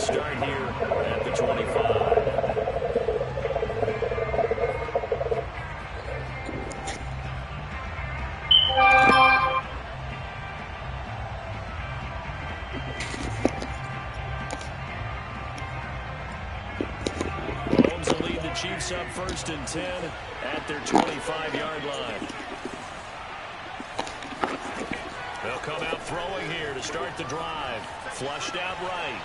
start here at the 25. Chiefs up 1st and 10 at their 25-yard line. They'll come out throwing here to start the drive. Flushed out right.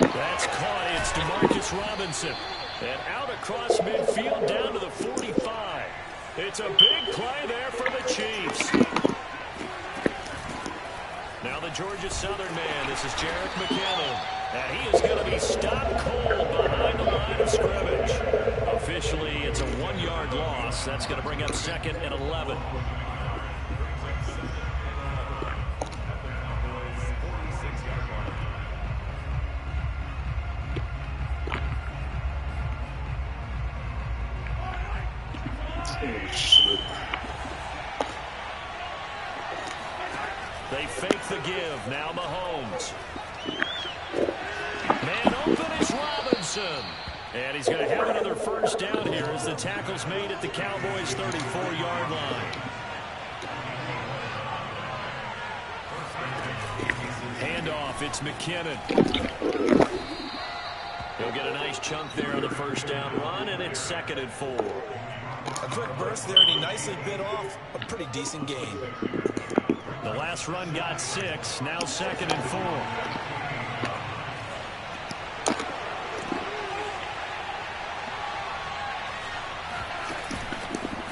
That's caught. It's Demarcus Robinson. And out across midfield down to the 45. It's a big play there for the Chiefs. Now the Georgia Southern man. This is Jerick McKinnon. And he is going to be stopped cold behind the line of scrimmage. Officially, it's a 1-yard loss. That's going to bring up 2nd and 11. They fake the give. Now Mahomes. Man open is Robinson. And he's going to have another first down here as the tackle's made at the Cowboys' 34-yard line. Handoff, it's McKinnon. He'll get a nice chunk there on the first down run, and it's 2nd and 4. A quick burst there, and he nicely bit off a pretty decent gain. The last run got 6, now 2nd and 4.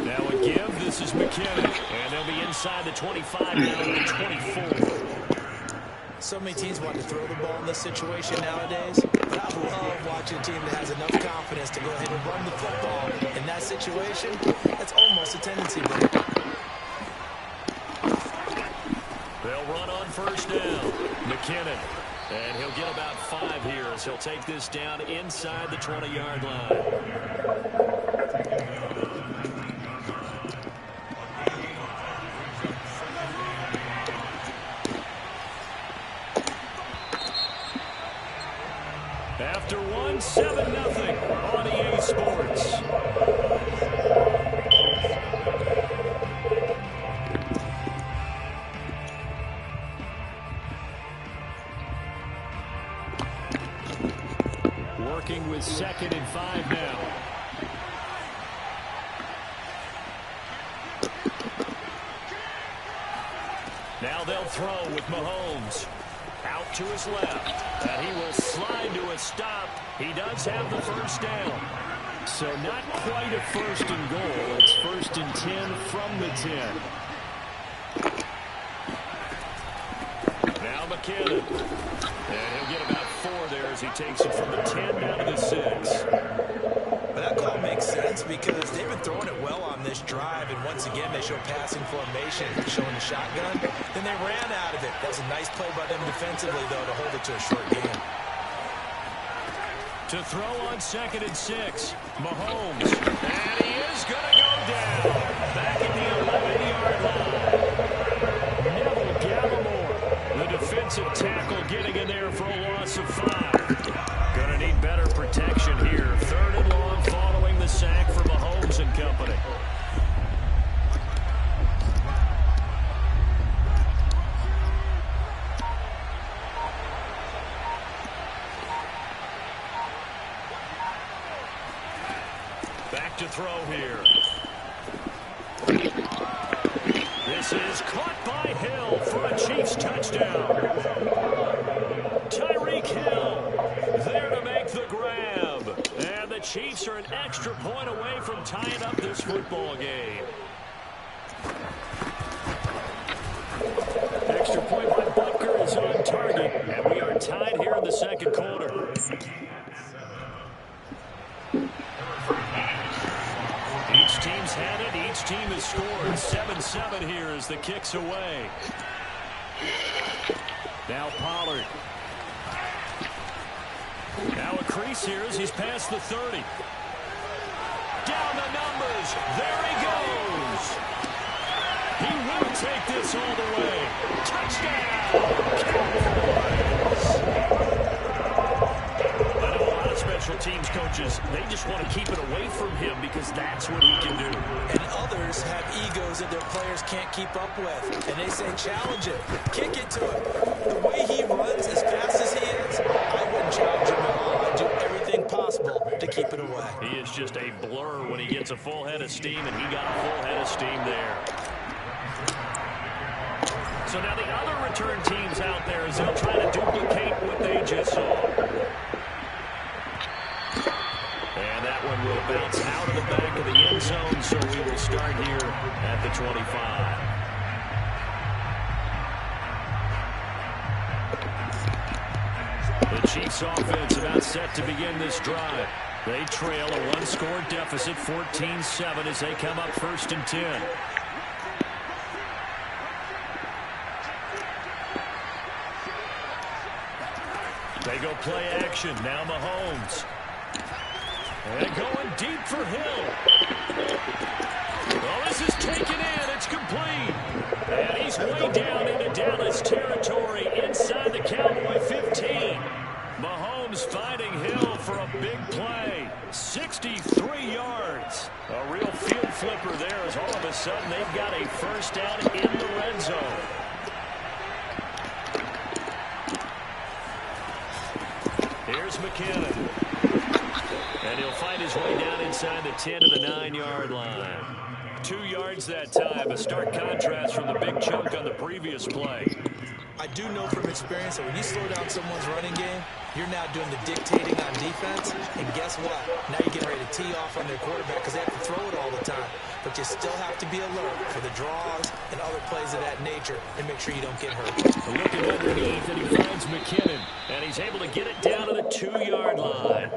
Now a give. This is McKinnon. And they'll be inside the 25 now to the 24. So many teams want to throw the ball in this situation nowadays. But I love watching a team that has enough confidence to go ahead and run the football. In that situation, that's almost a tendency breaker. They'll run on first down. McKinnon. And he'll get about 5 here as he'll take this down inside the 20-yard line. After 7-0 on EA Sports. Working with 2nd and 5 now. Now they'll throw with Mahomes. Out to his left. And he will slide to a stop. He does have the first down. So not quite a 1st and goal. It's 1st and 10 from the 10. Now McKinnon. And he'll get about 4 there as he takes it from the 10 down to the 6. But that call makes sense because they've been throwing it well on this drive, and once again they show passing formation, showing the shotgun. Then they ran out of it. That was a nice play by them defensively, though, to hold it to a short game. To throw on 2nd and 6, Mahomes. And he is going to go down. Back at the 11-yard line. Neville Gallimore, the defensive tackle, getting in there for a loss of 5. Going to need better protection here. 3rd and long following the sack for Mahomes and company. Back to throw here. This is caught by Hill for a Chiefs touchdown. Tyreek Hill there to make the grab. And the Chiefs are an extra point away from tying up this football game. Extra point by Butker is on target. And we are tied here in the 2nd quarter. Each team's had it. Each team has scored. 7-7 here as the kick's away. Now Pollard. Now a crease here as he's past the 30. Down the numbers. There he goes. He will take this all the way. Touchdown, Cowboys. coaches, they just want to keep it away from him because that's what he can do. And others have egos that their players can't keep up with. And they say, challenge it. Kick it to him. The way he runs as fast as he is, I wouldn't challenge him at all. I'd do everything possible to keep it away. He is just a blur when he gets a full head of steam, and he got a full head of steam there. So now the other return teams out there as they'll try to duplicate what they just saw. And that one will bounce out of the back of the end zone, so we will start here at the 25. The Chiefs offense about set to begin this drive. They trail a one-score deficit, 14-7, as they come up 1st and 10. They go play action. Now Mahomes. And going deep for Hill. Well, this is taken in. It's complete. And he's way down into Dallas territory inside the Cowboy 15. Mahomes finding Hill for a big play. 63 yards. A real field flipper there as all of a sudden they've got a first down in the red zone. Here's McKinnon. And he'll find his way down inside the 10 to the 9-yard line. 2 yards that time. A stark contrast from the big chunk on the previous play. I do know from experience that when you slow down someone's running game, you're now doing the dictating on defense. And guess what? Now you're getting ready to tee off on their quarterback because they have to throw it all the time. But you still have to be alert for the draws and other plays of that nature and make sure you don't get hurt. Looking underneath, and he finds McKinnon. And he's able to get it down to the 2-yard line.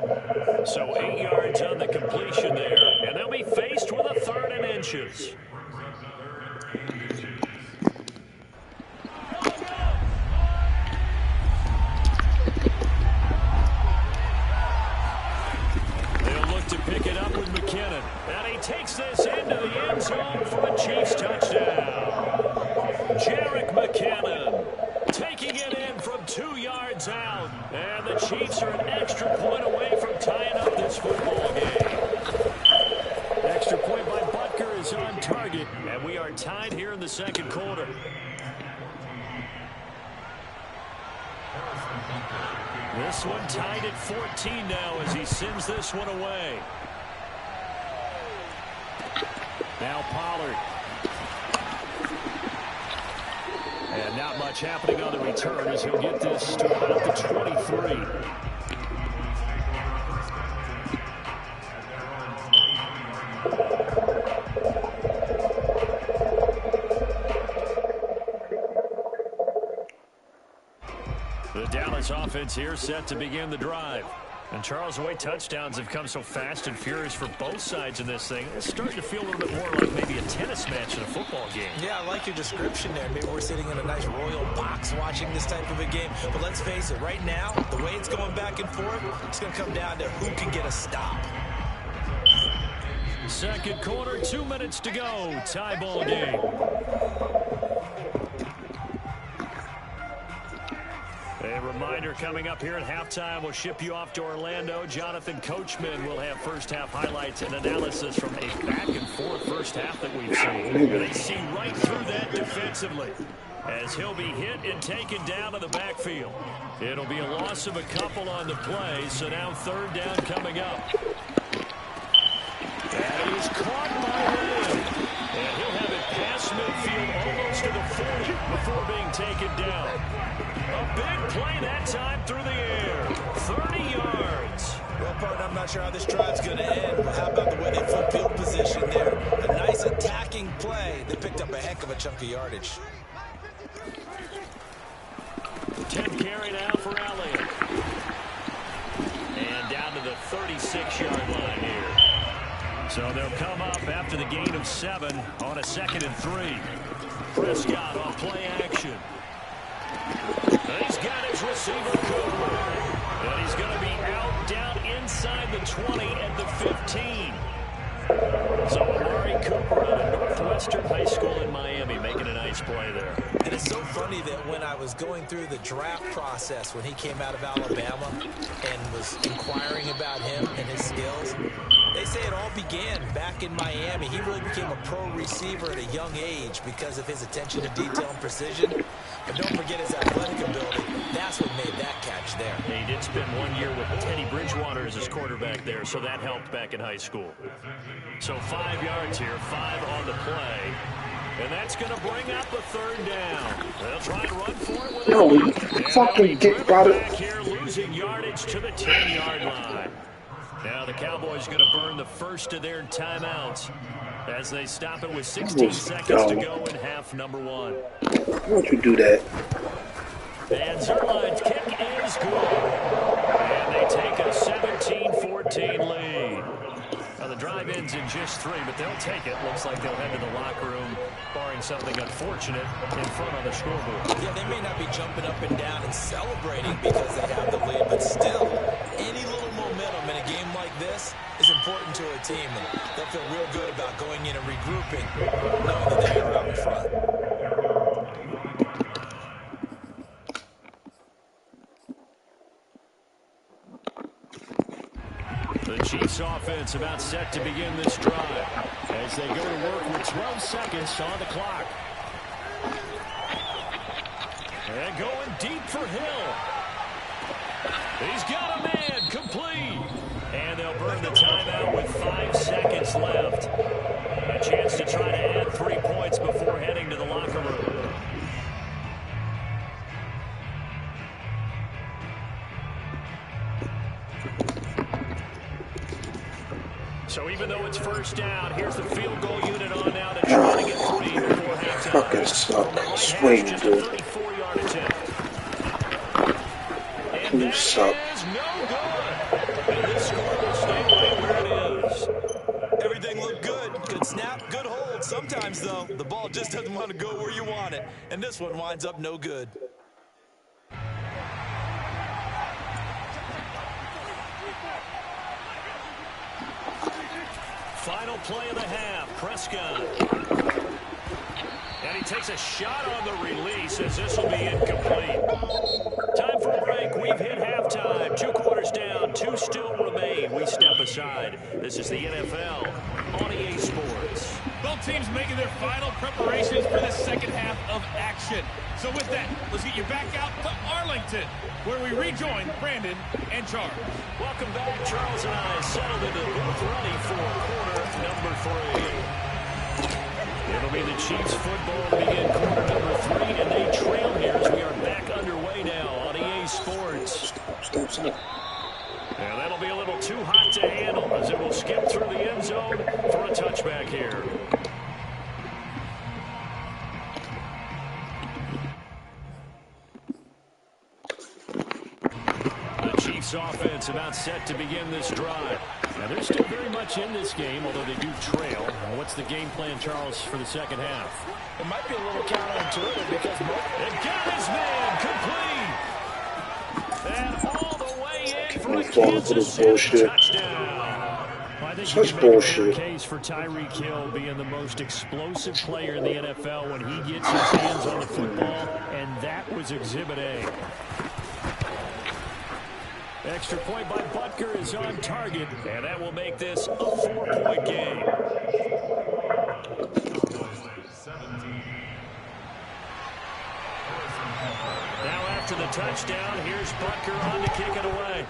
So 8 yards on the completion there. And they'll be faced with a 3rd and inches. Pick it up with McKinnon. And he takes this into the end zone for a Chiefs touchdown. Jerick McKinnon taking it in from 2 yards out. And the Chiefs are an extra point away from tying up this football game. Extra point by Butker is on target. And we are tied here in the 2nd quarter. This one tied at 14 now as he sends this one away. Now Pollard. And not much happening on the return as he'll get this to about the 23. The Dallas offense here set to begin the drive. And Charles, the way touchdowns have come so fast and furious for both sides in this thing, it's starting to feel a little bit more like maybe a tennis match in a football game. Yeah, I like your description there. Maybe we're sitting in a nice royal box watching this type of a game. But let's face it, right now, the way it's going back and forth, it's going to come down to who can get a stop. 2nd quarter, 2 minutes to go. Tie ball game. A reminder coming up here at halftime. We'll ship you off to Orlando. Jonathan Coachman will have first-half highlights and analysis from a back-and-forth first half that we've seen. And they see right through that defensively as he'll be hit and taken down to the backfield. It'll be a loss of a couple on the play, so now 3rd down coming up. And he's caught by Lamb. And he'll have it past midfield almost to the 40 before being taken down. A big play that time through the air. 30 yards. Well, partner, I'm not sure how this drive's going to end, but how about the way they flip field position there? A nice attacking play. They picked up a heck of a chunk of yardage. 10 carry now for Elliott. And down to the 36-yard line here. So they'll come up after the gain of 7 on a 2nd and 3. Prescott on play action. And he's got his receiver Cooper. And he's going to be out down inside the 20 at the 15. So Amari Cooper out of Northwestern High School in Miami making a nice play there. And it's so funny that when I was going through the draft process when he came out of Alabama and was inquiring about him and his skills, they say it all began back in Miami. He really became a pro receiver at a young age because of his attention to detail and precision. But don't forget his athletic ability. That's what made that catch there. He did spend 1 year with Teddy Bridgewater as his quarterback there, so that helped back in high school. So 5 yards here, 5 on the play. And that's going to bring up a third down. They'll try and run for it with No, you fucking get got it. back here, losing yardage to the 10-yard line. Now the Cowboys going to burn the first of their timeouts as they stop it with 16 seconds to go in half number 1. Why don't you do that? And Zerline's kick is good. And they take a 17-14 lead. Now the drive ends in just 3, but they'll take it. Looks like they'll head to the locker room, barring something unfortunate in front of the scoreboard. Yeah, they may not be jumping up and down and celebrating because they have the lead, but still, any little momentum in a game like this is important to a team. And they'll feel real good about going in and regrouping, knowing that they are out in front. The Chiefs offense about set to begin this drive as they go to work with 12 seconds on the clock. And going deep for Hill. He's got a man, complete. And they'll burn the timeout with 5 seconds left. A chance to try to add 3 points before heading to the locker room. So even though it's first down, here's the field goal unit on now to try to get 3 before halftime. Fucking suck. Swing, dude. 34-yard attempt. You suck. Is no good. And this score will stay right where it is. Everything looked good. Good snap, good hold. Sometimes, though, the ball just doesn't want to go where you want it. And this one winds up no good. Final play of the half, Prescott. And he takes a shot on the release as this will be incomplete. Time for a break. We've hit halftime. 2 quarters down, 2 still remain. We step aside. This is the NFL on EA Sports. Both teams making their final preparations for the second half of action. So with that, let's get you back out to Arlington, where we rejoin Brandon and Charles. Welcome back. Charles and I settled into the booth ready for quarter number 3. It'll be the Chiefs football to begin quarter number 3, and they trail here as we are back underway now on EA Sports. Stop. And that'll be a little too hot to handle as it will skip through the end zone for a touchback here. The Chiefs offense about set to begin this drive. Now they're still very much in this game, although they do trail. What's the game plan, Charles, for the second half? It might be a little counterintuitive because It got his man complete. And all the way in for a falling for Kansas this City bullshit. touchdown. I think Such you can make a bullshit. case for Tyreek Hill being the most explosive player in the NFL when he gets his hands on the football, and that was Exhibit A. Extra point by Butker is on target, and that will make this a 4-point game. Now after the touchdown, here's Butker on to kick it away.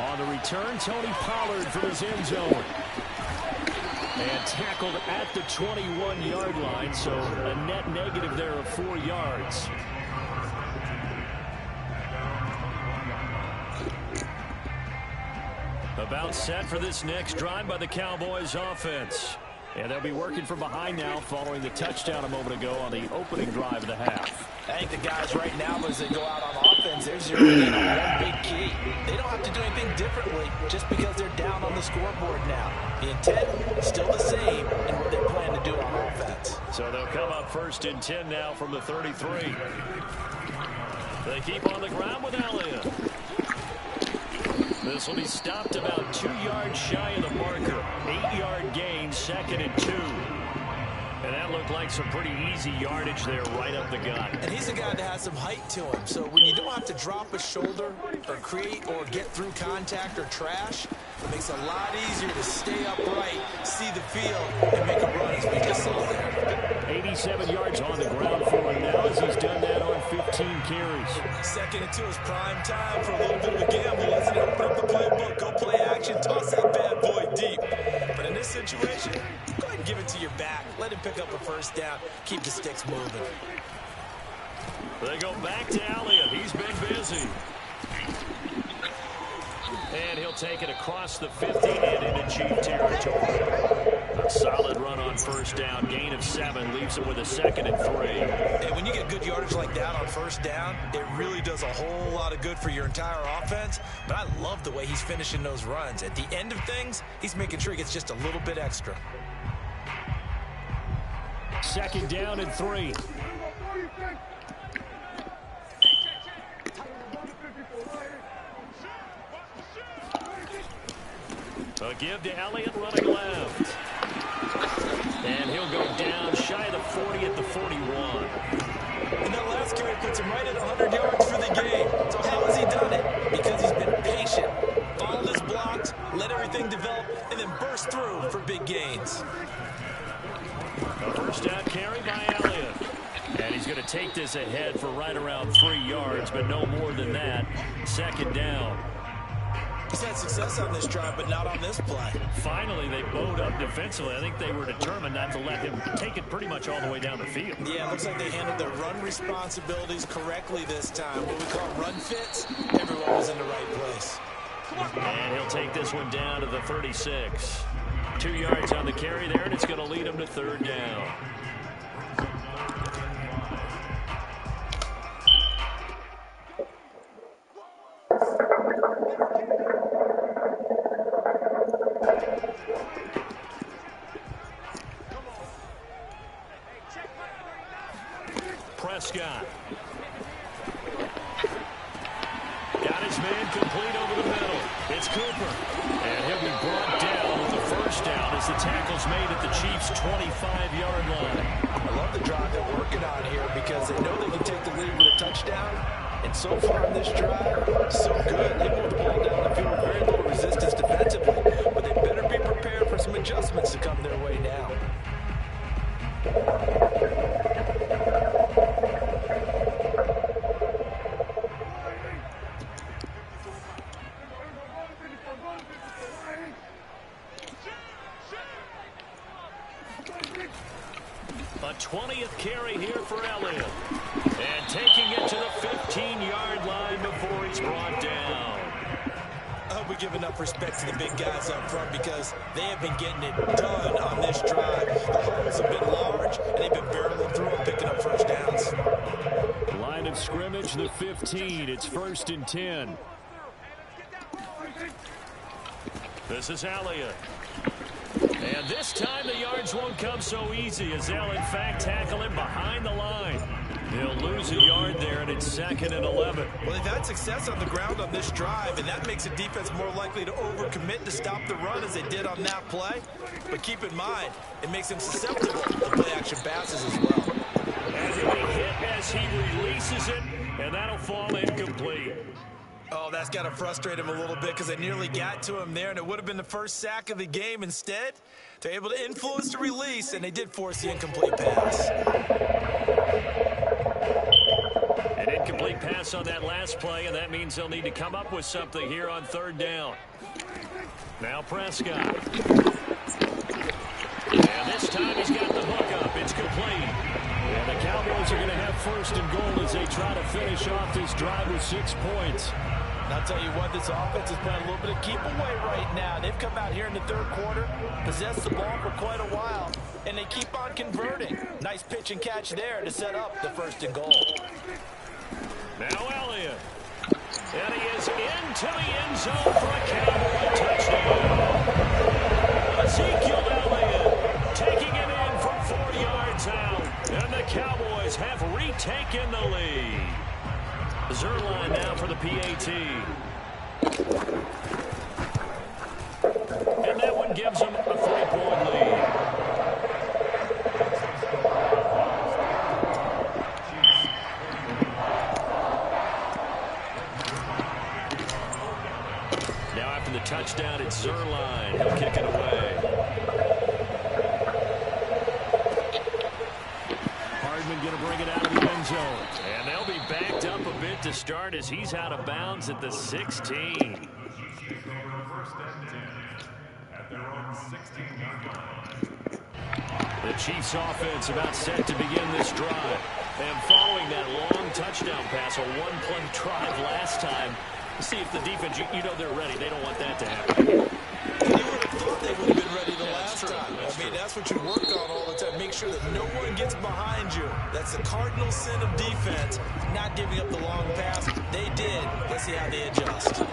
On the return, Tony Pollard from his end zone. And tackled at the 21-yard line, so a net negative there of 4 yards. About set for this next drive by the Cowboys offense. And they'll be working from behind now following the touchdown a moment ago on the opening drive of the half. I think the guys right now, as they go out on offense, they're zeroing in on one big key. They don't have to do anything differently just because they're down on the scoreboard now. The intent is still the same in what they plan to do on offense. So they'll come up 1st and 10 now from the 33. They keep on the ground with Elliott. This will be stopped about 2 yards shy of the marker. 8-yard gain, 2nd and 2. And that looked like some pretty easy yardage there right up the gut. And he's a guy that has some height to him. So when you don't have to drop a shoulder or create or get through contact or trash, it makes it a lot easier to stay upright, see the field, and make a run as we just saw there. 87 yards on the ground for him now as he's done that on 15 carries. 2nd and 2 is prime time for a little bit of a gamble, isn't it? Open up the playbook, go play action, toss that bad boy deep. But in this situation, go ahead and give it to your back. Let him pick up a first down. Keep the sticks moving. They go back to Elliott. He's been busy. And he'll take it across the 50 and into Chief territory. A solid run on first down. Gain of 7 leaves him with a 2nd and 3. And when you get good yardage like that on first down, it really does a whole lot of good for your entire offense. But I love the way he's finishing those runs. At the end of things, he's making sure he gets just a little bit extra. 2nd down and 3. A give to Elliott running left. And he'll go down shy of the 40 at the 41. And that last carry puts him right at 100 yards for the game. So how has he done it? Because he's been patient, followed his blocks, let everything develop, and then burst through for big gains. A first down carry by Elliott. And he's going to take this ahead for right around 3 yards, but no more than that. 2nd down. He's had success on this drive, but not on this play. Finally, they bowed up defensively. I think they were determined not to let him take it pretty much all the way down the field. Yeah, it looks like they handled their run responsibilities correctly this time. What we call run fits, everyone was in the right place. And he'll take this one down to the 36. 2 yards on the carry there, and it's going to lead him to 3rd down. Prescott. Got his man complete over the middle. It's Cooper. And he'll be brought down with the first down as the tackle's made at the Chiefs' 25-yard line. I love the drive they're working on here because they know they can take the lead with a touchdown. And so far in this drive, so good. They moved the ball down the field with very little resistance defensively. But they better be prepared for some adjustments to come their way now. A 20th carry here for Elliott. And taking it to the 15-yard line before he's brought down. I hope we give enough respect to the big guys up front because they have been getting it done on this drive. The holes have been large, and they've been barreling through and picking up first downs. Line of scrimmage, the 15. It's 1st and 10. This is Elliott. And this time the yards won't come so easy as they'll in fact tackle him behind the line. He'll lose a yard there, and it's 2nd and 11. Well, they've had success on the ground on this drive, and that makes a defense more likely to overcommit to stop the run as they did on that play. But keep in mind, it makes them susceptible to play-action passes as well. And he'll be hit as he releases it, and that'll fall incomplete. Oh, that's got to frustrate him a little bit because they nearly got to him there, and it would have been the first sack of the game. Instead, they're able to influence the release, and they did force the incomplete pass. An incomplete pass on that last play, and that means they'll need to come up with something here on 3rd down. Now Prescott. And this time he's got the hook up. It's complete. And the Cowboys are going to have 1st and goal as they try to finish off this drive with 6 points. And I'll tell you what, this offense is playing a little bit of keep away right now. They've come out here in the 3rd quarter, possessed the ball for quite a while, and they keep on converting. Nice pitch and catch there to set up the 1st and goal. Now Elliott. And he is into the end zone for a Cowboy touchdown. Ezekiel Elliott taking it in from 4 yards out. And the Cowboys have retaken the lead. Zerline now for the PAT. And that one gives them a 3-point lead. touchdown. It's Zerline. He'll kick it away. Hardman going to bring it out of the end zone. And they'll be backed up a bit to start as he's out of bounds at the 16. The Chiefs offense about set to begin this drive. And following that long touchdown pass, a one-play drive last time, see if the defense, you know they're ready. They don't want that to happen. You would have thought they would have been ready the last time. I mean, that's what you work on all the time. Make sure that no one gets behind you. That's the cardinal sin of defense, not giving up the long pass. They did. Let's see how they adjust.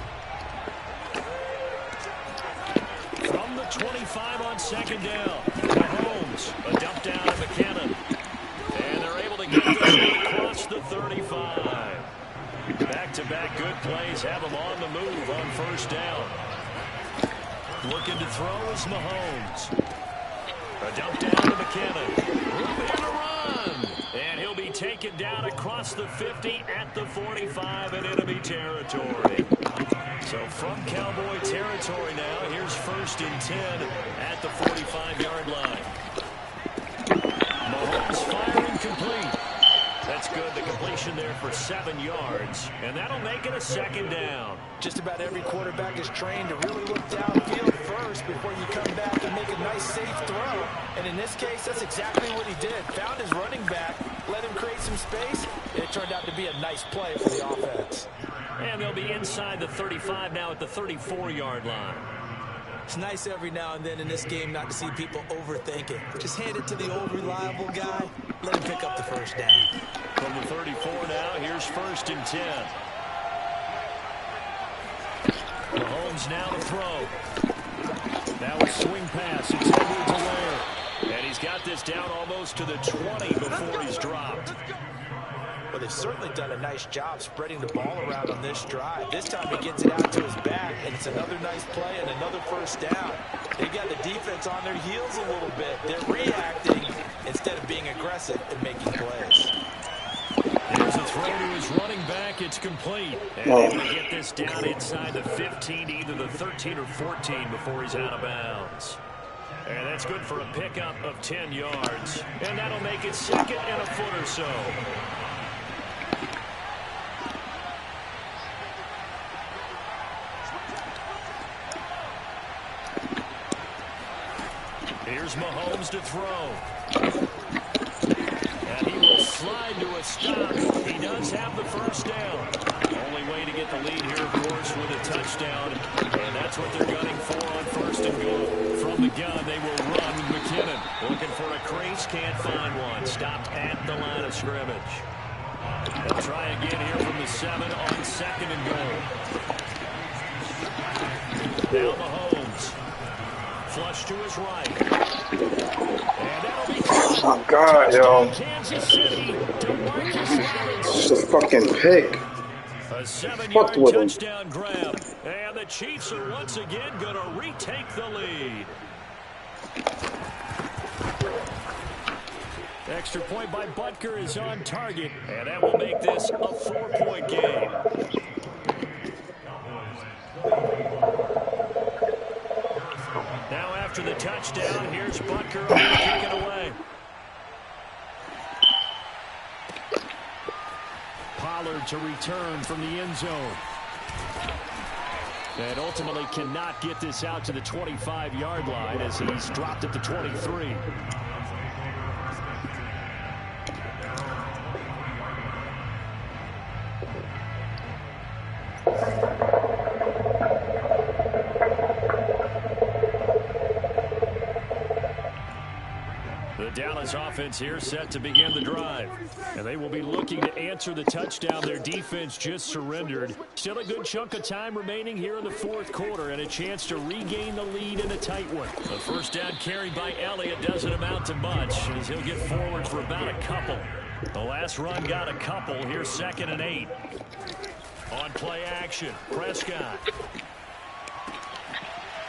From the 25 on second down, Mahomes, a dump down to McKinnon. And they're able to get this one across the 35. Back-to-back good plays have them on the move on first down. Looking to throw is Mahomes. A dump down to McKinnon. Room to run. And he'll be taken down across the 50 at the 45 in enemy territory. So from Cowboy territory now, here's 1st and 10 at the 45-yard line. Mahomes firing complete. That's good. The completion there for 7 yards. And that'll make it a second down. Just about every quarterback is trained to really look downfield first before you come back and make a nice, safe throw. And in this case, that's exactly what he did. Found his running back, let him create some space. It turned out to be a nice play for the offense. And they'll be inside the 35 now at the 34-yard line. It's nice every now and then in this game not to see people overthink it. Just hand it to the old reliable guy. Let him pick up the first down. From the 34 now, here's 1st and 10. Mahomes now to throw. Now a swing pass. It's Edwards-Helaire. And he's got this down almost to the 20 before he's dropped. Well, they've certainly done a nice job spreading the ball around on this drive. This time he gets it out to his back, and it's another nice play and another first down. They've got the defense on their heels a little bit. They're reacting instead of being aggressive and making plays. There's a throw to his running back. It's complete. And able to get this down inside the 15, either the 13 or 14 before he's out of bounds. And that's good for a pickup of 10 yards. And that'll make it 2nd and a foot or so. Here's Mahomes to throw. And he will slide to a stop. He does have the first down. Only way to get the lead here, of course, with a touchdown. And that's what they're gunning for on 1st and goal. From the gun, they will run with McKinnon. Looking for a crease, can't find one. Stopped at the line of scrimmage. They'll try again here from the 7 on 2nd and goal. Now Mahomes. Flush to his right. And that'll be Oh my God, yo. Kansas City. It's a fucking pick. A 7-yard touchdown grab. And the Chiefs are once again going to retake the lead. Extra point by Butker is on target. And that will make this a 4-point game. Now after the touchdown, here's Butker to kick it away. Pollard to return from the end zone. And ultimately cannot get this out to the 25-yard line as he's dropped at the 23. The Dallas offense here set to begin the drive. And they will be looking to answer the touchdown their defense just surrendered. Still a good chunk of time remaining here in the 4th quarter and a chance to regain the lead in a tight one. The first down carried by Elliott doesn't amount to much as he'll get forward for about a couple. The last run got a couple. Here's 2nd and 8. On play action, Prescott.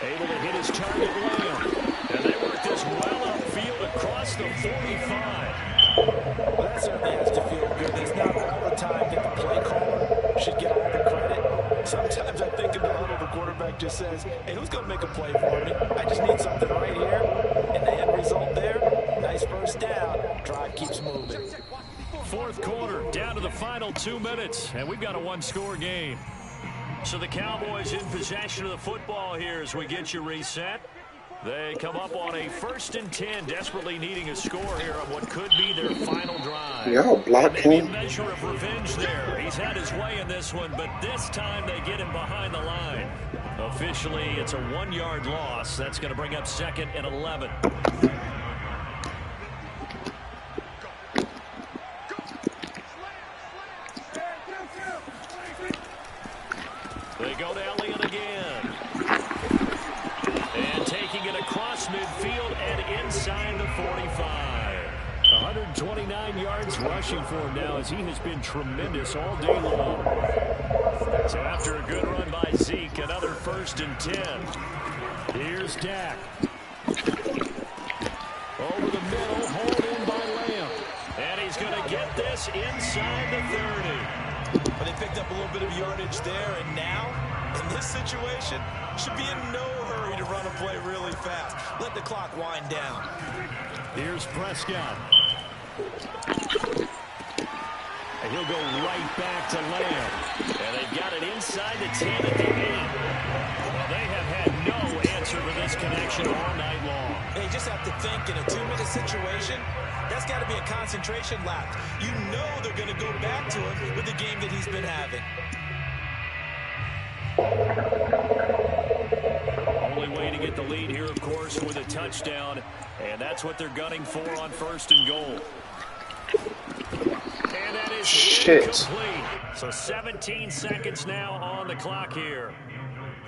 Able to hit his target Lamb. And they work this well upfield across the 45. Well, that certainly has to feel good. It's not all the time that the play caller should get all the credit. Sometimes I think in the huddle, the quarterback just says, says, hey, who's going to make a play for me? I just need something right here. And the end result there, nice first down. Drive keeps moving. Fourth quarter, down to the final 2 minutes, and we've got a one-score game. So the Cowboys in possession of the football here as we get you reset. They come up on a 1st and 10, desperately needing a score here on what could be their final drive. Y'all block Maybe a him. measure of revenge there. He's had his way in this one, but this time they get him behind the line. Officially, it's a 1-yard loss. That's going to bring up 2nd and 11. They go to Elliott again. And taking it across midfield and inside the 45. 129 yards rushing for him now as he has been tremendous all day long. So after a good run by Zeke, another 1st and 10. Here's Dak. Over the middle, hauled in by Lamb. And he's going to get this inside the 30. But they picked up a little bit of yardage there, and now, in this situation, should be in no hurry to run a play really fast. Let the clock wind down. Here's Prescott. And he'll go right back to Lamb. And they've got it inside the 10 at the end. Well, they have had no answer for this connection all night long. They just have to think in a 2-minute situation, that's got to be a concentration lapse. You know they're going to go back to him with the game that he's been having. Only way to get the lead here, of course, with a touchdown. And that's what they're gunning for on 1st and goal. And that is incomplete. So 17 seconds now on the clock here.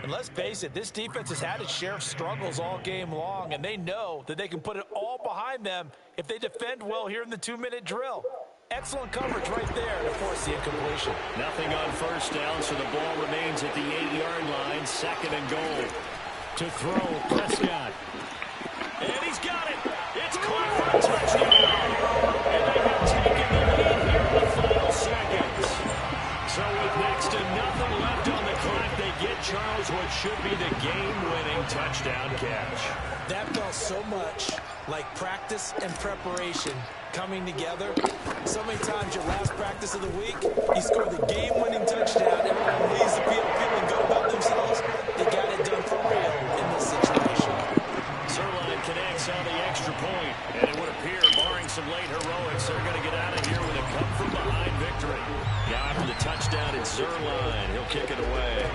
And let's face it, this defense has had its share of struggles all game long, and they know that they can put it all behind them if they defend well here in the 2-minute drill. Excellent coverage right there to force the incompletion. Nothing on 1st down, so the ball remains at the 8-yard line, 2nd and goal. To throw, Prescott. And he's got it. It's caught for a touchdown. And they have taken the lead here in the final seconds. So with next to nothing left on the clock, they get Charles what should be the game-winning touchdown catch. That felt so much like practice and preparation coming together. So many times your last practice of the week, you score the game-winning touchdown. Everyone leaves the field feeling good about themselves. They got it done for real in this situation. Zerline connects on the extra point, and it would appear, barring some late heroics, they're going to get out of here with a come-from-behind victory. Now after the touchdown, it's Zerline. He'll kick it away.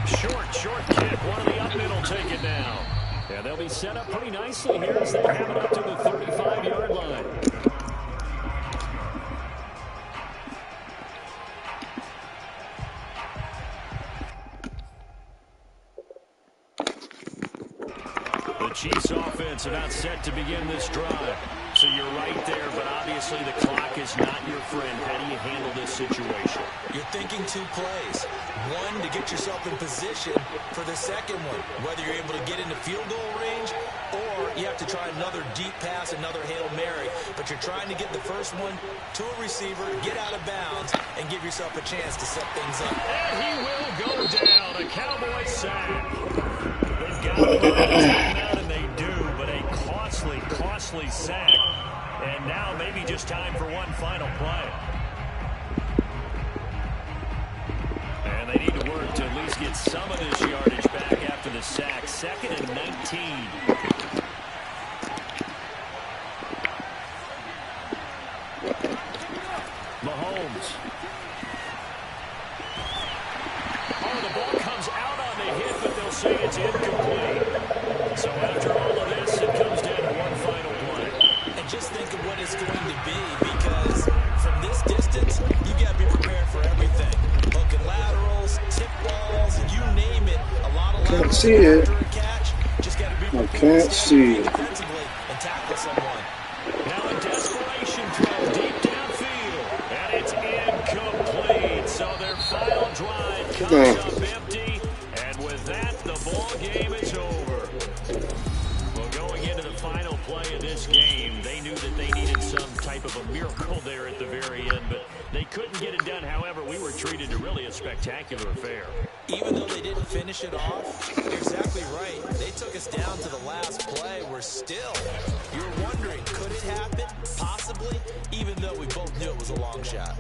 Short kick. One of the up middle take it now. Yeah, they'll be set up pretty nicely here as they have it up to the 35-yard line. The Chiefs offense about set to begin this drive. So you're right there, but obviously the clock is not your friend. How do you handle this situation? You're thinking 2 plays. One, to get yourself in position for the second one, whether you're able to get into field goal range or you have to try another deep pass, another Hail Mary. But you're trying to get the first one to a receiver, get out of bounds, and give yourself a chance to set things up. And he will go down. A Cowboy sack. They've got to out, and they do, but a costly sack. And now maybe just time for one final play. And they need to work to at least get some of this yardage back after the sack. 2nd and 19. Mahomes. Oh, the ball comes out on the hit, but they'll say it's incomplete. So after all of this, it comes down to one final play. And just think of what it's going to be, because from this distance, you got to be prepared for everything. Hook and laterals, tip balls, you name it. A lot of Can't see it. catch. Just got to be I prepared can't see. defensively and tackle someone. Now a desperation throw deep downfield, and it's incomplete. So their final drive comes up empty, and with that, the ball game is over. Well, going into the final play of this game, they knew that they needed some type of a miracle there at the very end, but They couldn't get it done. However, we were treated to really a spectacular affair. Even though they didn't finish it off, you're exactly right. They took us down to the last play. We're still, you're wondering, could it happen? Possibly, even though we both knew it was a long shot.